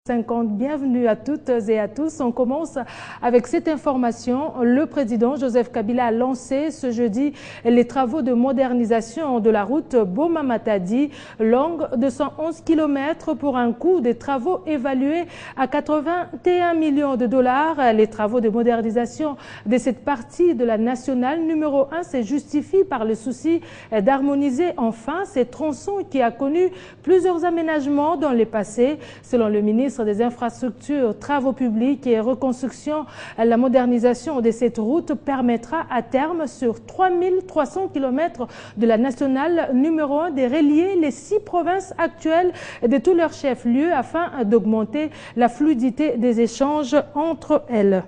50. Bienvenue à toutes et à tous. On commence avec cette information. Le président Joseph Kabila a lancé ce jeudi les travaux de modernisation de la route Boma-Matadi, longue de 111 km pour un coût des travaux évalué à 81 millions de dollars. Les travaux de modernisation de cette partie de la nationale numéro 1 se justifient par le souci d'harmoniser enfin ces tronçons qui a connu plusieurs aménagements dans le passé. Selon le ministre des Infrastructures, Travaux publics et Reconstruction, la modernisation de cette route permettra à terme sur 3300 km de la nationale numéro 1 de relier les 6 provinces actuelles de tous leurs chefs-lieux afin d'augmenter la fluidité des échanges entre elles.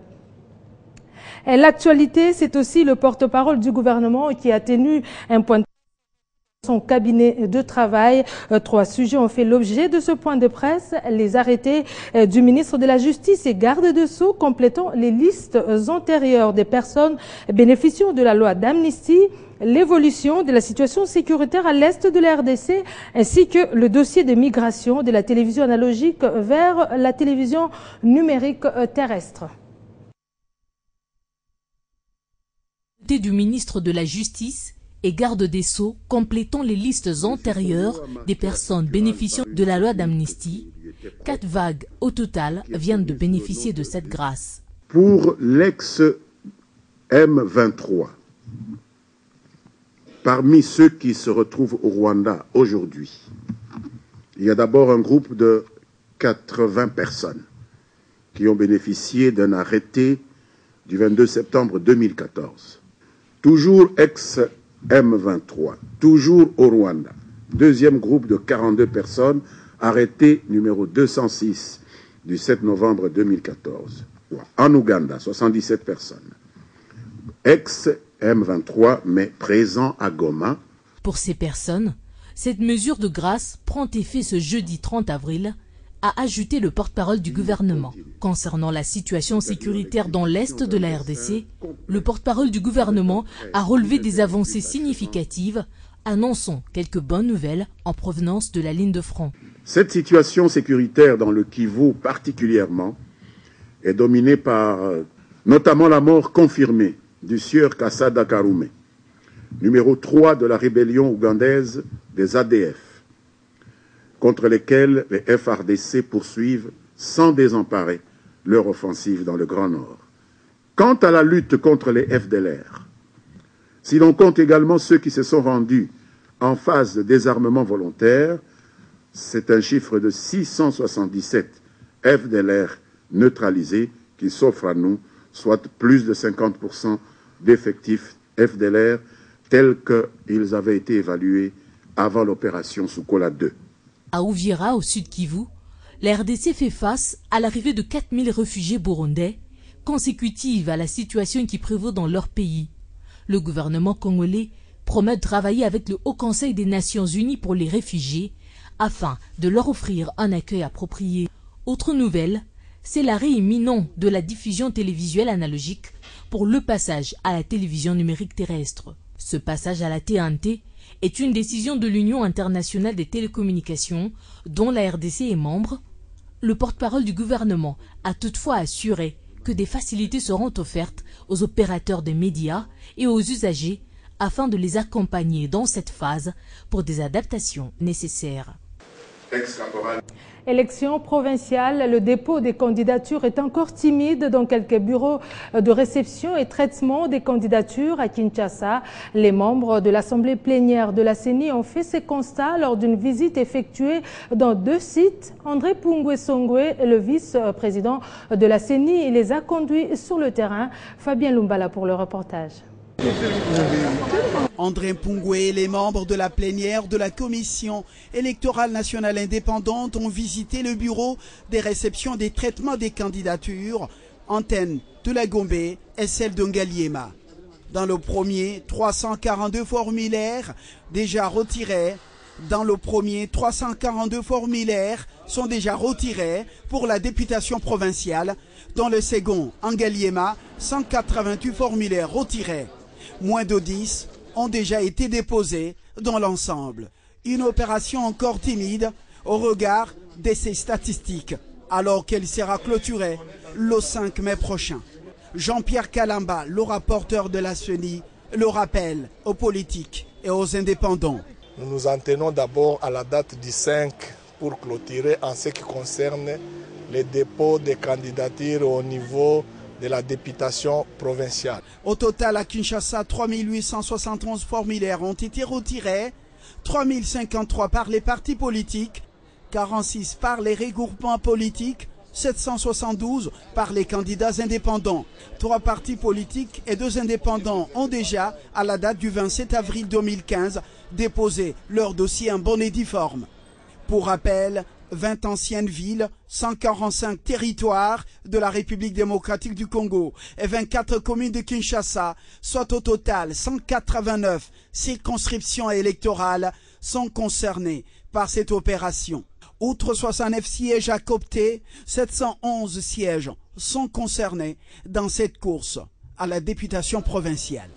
L'actualité, c'est aussi le porte-parole du gouvernement qui a tenu un point de son cabinet de travail. 3 sujets ont fait l'objet de ce point de presse. Les arrêtés du ministre de la Justice et garde des Sceaux complétant les listes antérieures des personnes bénéficiant de la loi d'amnistie, l'évolution de la situation sécuritaire à l'est de la RDC, ainsi que le dossier de migration de la télévision analogique vers la télévision numérique terrestre. Du ministre de la Justice et garde des Sceaux complétant les listes antérieures des personnes bénéficiant de la loi d'amnistie. 4 vagues au total viennent de bénéficier de cette grâce. Pour l'ex-M23, parmi ceux qui se retrouvent au Rwanda aujourd'hui, il y a d'abord un groupe de 80 personnes qui ont bénéficié d'un arrêté du 22 septembre 2014. Toujours ex-M23, toujours au Rwanda. Deuxième groupe de 42 personnes, arrêté numéro 206 du 7 novembre 2014. En Ouganda, 77 personnes. Ex-M23, mais présent à Goma. Pour ces personnes, cette mesure de grâce prend effet ce jeudi 30 avril, a ajouté le porte-parole du gouvernement. Concernant la situation sécuritaire dans l'est de la RDC, le porte-parole du gouvernement a relevé des avancées significatives, annonçant quelques bonnes nouvelles en provenance de la ligne de front. Cette situation sécuritaire dans le Kivu particulièrement est dominée par notamment la mort confirmée du sieur Kassada Karume, numéro 3 de la rébellion ougandaise des ADF, contre lesquels les FARDC poursuivent sans désemparer leur offensive dans le Grand Nord. Quant à la lutte contre les FDLR, si l'on compte également ceux qui se sont rendus en phase de désarmement volontaire, c'est un chiffre de 677 FDLR neutralisés qui s'offrent à nous, soit plus de 50% d'effectifs FDLR tels qu'ils avaient été évalués avant l'opération Soukola 2. À Uvira, au sud Kivu, la RDC fait face à l'arrivée de 4000 réfugiés burundais, consécutive à la situation qui prévaut dans leur pays. Le gouvernement congolais promet de travailler avec le Haut Conseil des Nations Unies pour les réfugiés afin de leur offrir un accueil approprié. Autre nouvelle, c'est l'arrêt imminent de la diffusion télévisuelle analogique pour le passage à la télévision numérique terrestre. Ce passage à la TNT est une décision de l'Union internationale des télécommunications dont la RDC est membre. Le porte-parole du gouvernement a toutefois assuré que des facilités seront offertes aux opérateurs des médias et aux usagers afin de les accompagner dans cette phase pour des adaptations nécessaires. Élection provinciale, le dépôt des candidatures est encore timide dans quelques bureaux de réception et traitement des candidatures à Kinshasa. Les membres de l'Assemblée plénière de la CENI ont fait ces constats lors d'une visite effectuée dans 2 sites. André Pungwe Songwe, le vice-président de la CENI, les a conduits sur le terrain. Fabien Lumbala pour le reportage. André Pungwe et les membres de la plénière de la Commission électorale nationale indépendante ont visité le bureau des réceptions des traitements des candidatures, antenne de la Gombe et celle de Ngaliema. Dans le premier, 342 formulaires déjà retirés. Dans le premier, 342 formulaires sont déjà retirés pour la députation provinciale. Dans le second, Ngaliema, 188 formulaires retirés. Moins de 10 ont déjà été déposés dans l'ensemble. Une opération encore timide au regard de ces statistiques alors qu'elle sera clôturée le 5 mai prochain. Jean-Pierre Kalamba, le rapporteur de la CENI, le rappelle aux politiques et aux indépendants. Nous nous en tenons d'abord à la date du 5 pour clôturer en ce qui concerne les dépôts de candidatures au niveau de la députation provinciale. Au total, à Kinshasa, 3871 formulaires ont été retirés, 3053 par les partis politiques, 46 par les regroupements politiques, 772 par les candidats indépendants. 3 partis politiques et 2 indépendants ont déjà, à la date du 27 avril 2015, déposé leur dossier en bonne et due forme. Pour rappel, 20 anciennes villes, 145 territoires de la République démocratique du Congo et 24 communes de Kinshasa, soit au total 189 circonscriptions électorales, sont concernées par cette opération. Outre 69 sièges à coopter, 711 sièges sont concernés dans cette course à la députation provinciale.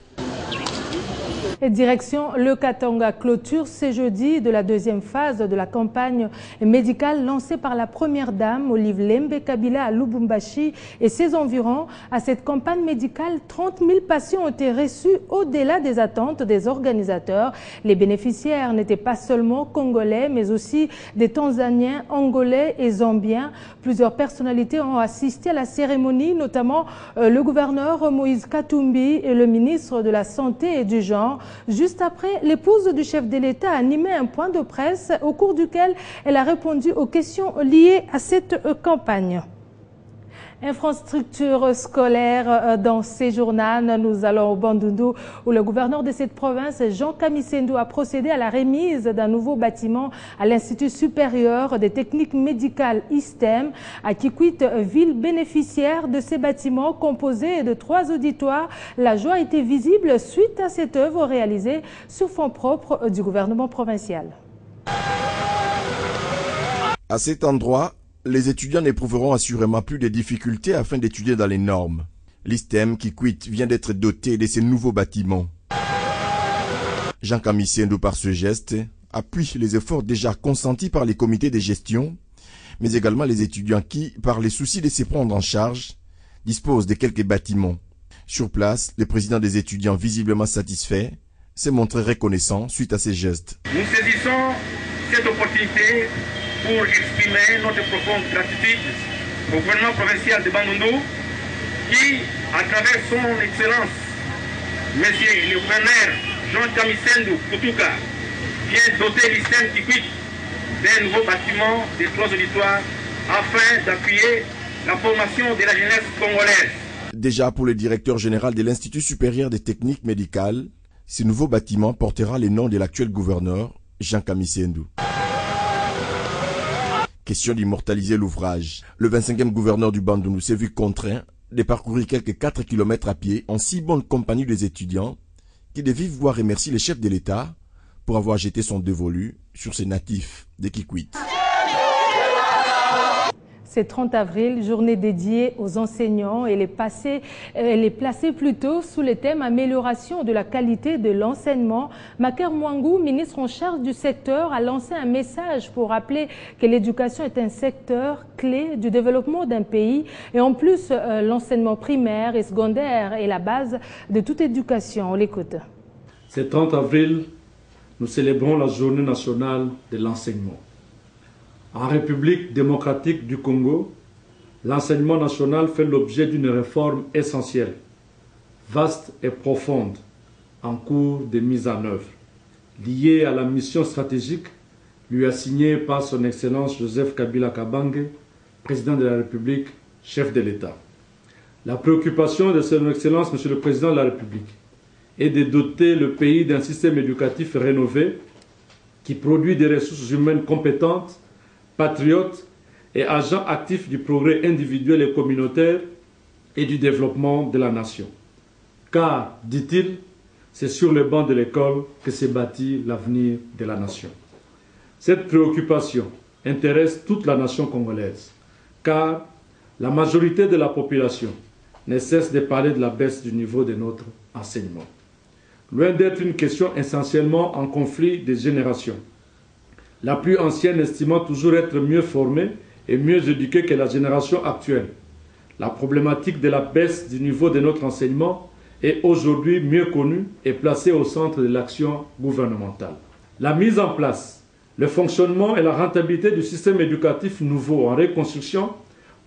Et direction le Katanga, clôture ce jeudi de la deuxième phase de la campagne médicale lancée par la première dame Olive Lembe Kabila à Lubumbashi et ses environs. À cette campagne médicale, 30 000 patients ont été reçus au-delà des attentes des organisateurs. Les bénéficiaires n'étaient pas seulement congolais, mais aussi des Tanzaniens, angolais et zambiens. Plusieurs personnalités ont assisté à la cérémonie, notamment le gouverneur Moïse Katumbi et le ministre de la Santé et du Genre. Juste après, l'épouse du chef de l'État a animé un point de presse au cours duquel elle a répondu aux questions liées à cette campagne. Infrastructure scolaire dans ces journaux, nous allons au Bandundu où le gouverneur de cette province, Jean Kamisendo, a procédé à la remise d'un nouveau bâtiment à l'Institut supérieur des techniques médicales ISTEM à Kikwit, ville bénéficiaire de ces bâtiments composés de 3 auditoires. La joie a été visible suite à cette œuvre réalisée sur fonds propres du gouvernement provincial. À cet endroit, les étudiants n'éprouveront assurément plus de difficultés afin d'étudier dans les normes. L'ISTEM Kikwit vient d'être doté de ces nouveaux bâtiments. Jean Kamisendo, par ce geste, appuie les efforts déjà consentis par les comités de gestion, mais également les étudiants qui, par les soucis de se prendre en charge, disposent de quelques bâtiments. Sur place, le président des étudiants, visiblement satisfait, s'est montré reconnaissant suite à ces gestes. Nous saisissons cette opportunité pour exprimer notre profonde gratitude au gouvernement provincial de Bandundu qui, à travers son excellence, Monsieur le gouverneur Jean Kamisendo Kutuka, vient doter l'ISTEM Kikwit d'un nouveau bâtiment de 3 auditoires afin d'appuyer la formation de la jeunesse congolaise. Déjà pour le directeur général de l'Institut supérieur des techniques médicales, ce nouveau bâtiment portera les noms de l'actuel gouverneur, Jean Kamisendo. Question d'immortaliser l'ouvrage. Le 25e gouverneur du Bandundu s'est vu contraint de parcourir quelques 4 km à pied en si bonne compagnie des étudiants qui de vive voix remercient les chefs de l'État pour avoir jeté son dévolu sur ces natifs de Kikwit. C'est 30 avril, journée dédiée aux enseignants. Elle est placée plutôt sous le thème amélioration de la qualité de l'enseignement. Maker Mwangou, ministre en charge du secteur, a lancé un message pour rappeler que l'éducation est un secteur clé du développement d'un pays. Et en plus, l'enseignement primaire et secondaire est la base de toute éducation. On l'écoute. C'est 30 avril, nous célébrons la journée nationale de l'enseignement. En République démocratique du Congo, l'enseignement national fait l'objet d'une réforme essentielle, vaste et profonde, en cours de mise en œuvre, liée à la mission stratégique lui assignée par son Excellence Joseph Kabila Kabange, président de la République, chef de l'État. La préoccupation de son Excellence, Monsieur le Président de la République, est de doter le pays d'un système éducatif rénové qui produit des ressources humaines compétentes, patriotes et agents actifs du progrès individuel et communautaire et du développement de la nation. Car, dit-il, c'est sur le banc de l'école que s'est bâti l'avenir de la nation. Cette préoccupation intéresse toute la nation congolaise, car la majorité de la population ne cesse de parler de la baisse du niveau de notre enseignement. Loin d'être une question essentiellement en conflit des générations, la plus ancienne estimant toujours être mieux formée et mieux éduqués que la génération actuelle. La problématique de la baisse du niveau de notre enseignement est aujourd'hui mieux connue et placée au centre de l'action gouvernementale. La mise en place, le fonctionnement et la rentabilité du système éducatif nouveau en reconstruction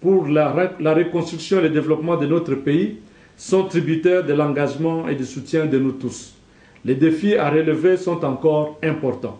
pour la reconstruction et le développement de notre pays sont tributaires de l'engagement et du soutien de nous tous. Les défis à relever sont encore importants.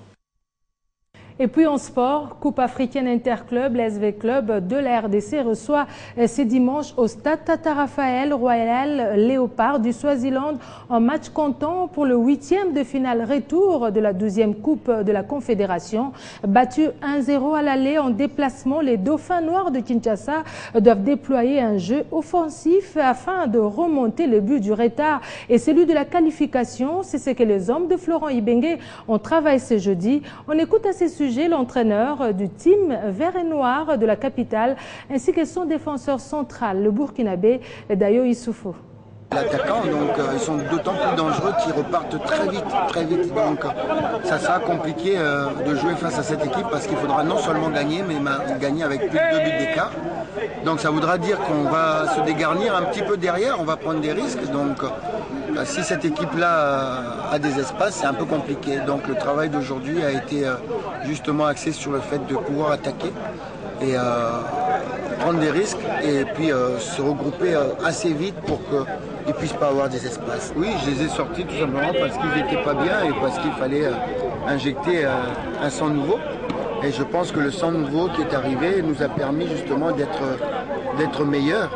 Et puis en sport, Coupe africaine interclub, l'SV Club de la RDC reçoit ce dimanche au stade Tata Raphaël Royal Léopard du Swaziland en match comptant pour le 8e de finale retour de la 12e Coupe de la Confédération. Battu 1-0 à l'aller en déplacement, les Dauphins Noirs de Kinshasa doivent déployer un jeu offensif afin de remonter le but du retard et celui de la qualification. C'est ce que les hommes de Florent Ibenge ont travaillé ce jeudi. On écoute à ces sujets l'entraîneur du team vert et noir de la capitale ainsi que son défenseur central, le Burkinabé Dayo Issoufou. L'attaquant, donc ils sont d'autant plus dangereux qu'ils repartent très vite. Donc ça sera compliqué de jouer face à cette équipe parce qu'il faudra non seulement gagner, mais gagner avec plus de 2 buts d'écart. Donc ça voudra dire qu'on va se dégarnir un petit peu derrière, on va prendre des risques. Donc si cette équipe-là a des espaces, c'est un peu compliqué. Donc le travail d'aujourd'hui a été justement axé sur le fait de pouvoir attaquer et prendre des risques et puis se regrouper assez vite pour qu'ils ne puissent pas avoir des espaces. Oui, je les ai sortis tout simplement parce qu'ils n'étaient pas bien et parce qu'il fallait injecter un sang nouveau. Et je pense que le sang nouveau qui est arrivé nous a permis justement d'être meilleurs.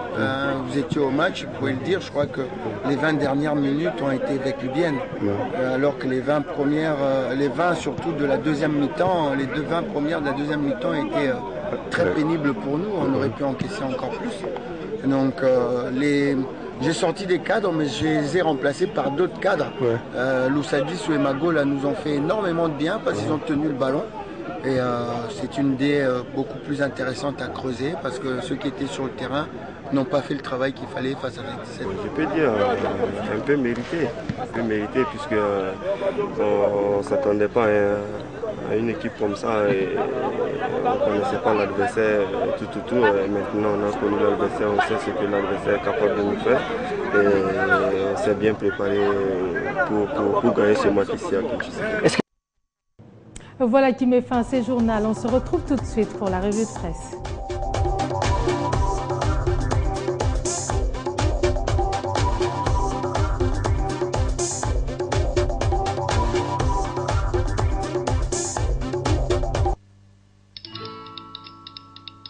Vous étiez au match, vous pouvez le dire, je crois que les 20 dernières minutes ont été vécubiennes. Alors que les 20 premières, les 20 surtout de la deuxième mi-temps, les 20 premières de la deuxième mi-temps étaient très pénibles pour nous, on aurait pu encaisser encore plus. Donc j'ai sorti des cadres, mais je les ai remplacés par d'autres cadres. Loussadis ou Emago là, nous ont fait énormément de bien parce qu'ils ont tenu le ballon. Et c'est une idée beaucoup plus intéressante à creuser parce que ceux qui étaient sur le terrain n'ont pas fait le travail qu'il fallait face à cette. Je peux dire un peu mérité puisque on ne s'attendait pas à une équipe comme ça et on ne connaissait pas l'adversaire tout. Et maintenant on a connu l'adversaire, on sait ce que l'adversaire est capable de nous faire et on s'est bien préparé pour gagner ce match ici à Kinshasa. Voilà qui met fin à ces journaux. On se retrouve tout de suite pour la revue de presse.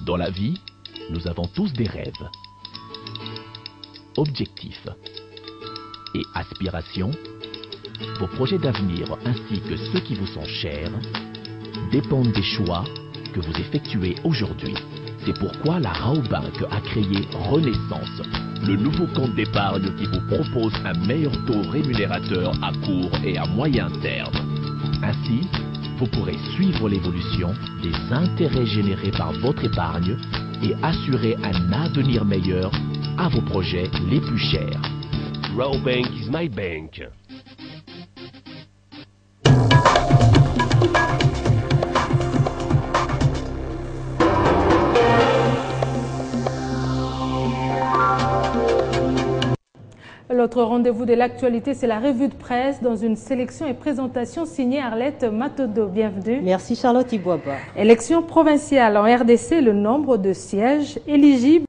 Dans la vie, nous avons tous des rêves, objectifs et aspirations. Vos projets d'avenir ainsi que ceux qui vous sont chers dépendent des choix que vous effectuez aujourd'hui. C'est pourquoi la Raobank a créé Renaissance, le nouveau compte d'épargne qui vous propose un meilleur taux rémunérateur à court et à moyen terme. Ainsi, vous pourrez suivre l'évolution des intérêts générés par votre épargne et assurer un avenir meilleur à vos projets les plus chers. Raobank is my bank. L'autre rendez-vous de l'actualité, c'est la revue de presse dans une sélection et présentation signée Arlette Matodo. Bienvenue. Merci Charlotte Iboaba. Élection provinciale en RDC, le nombre de sièges éligibles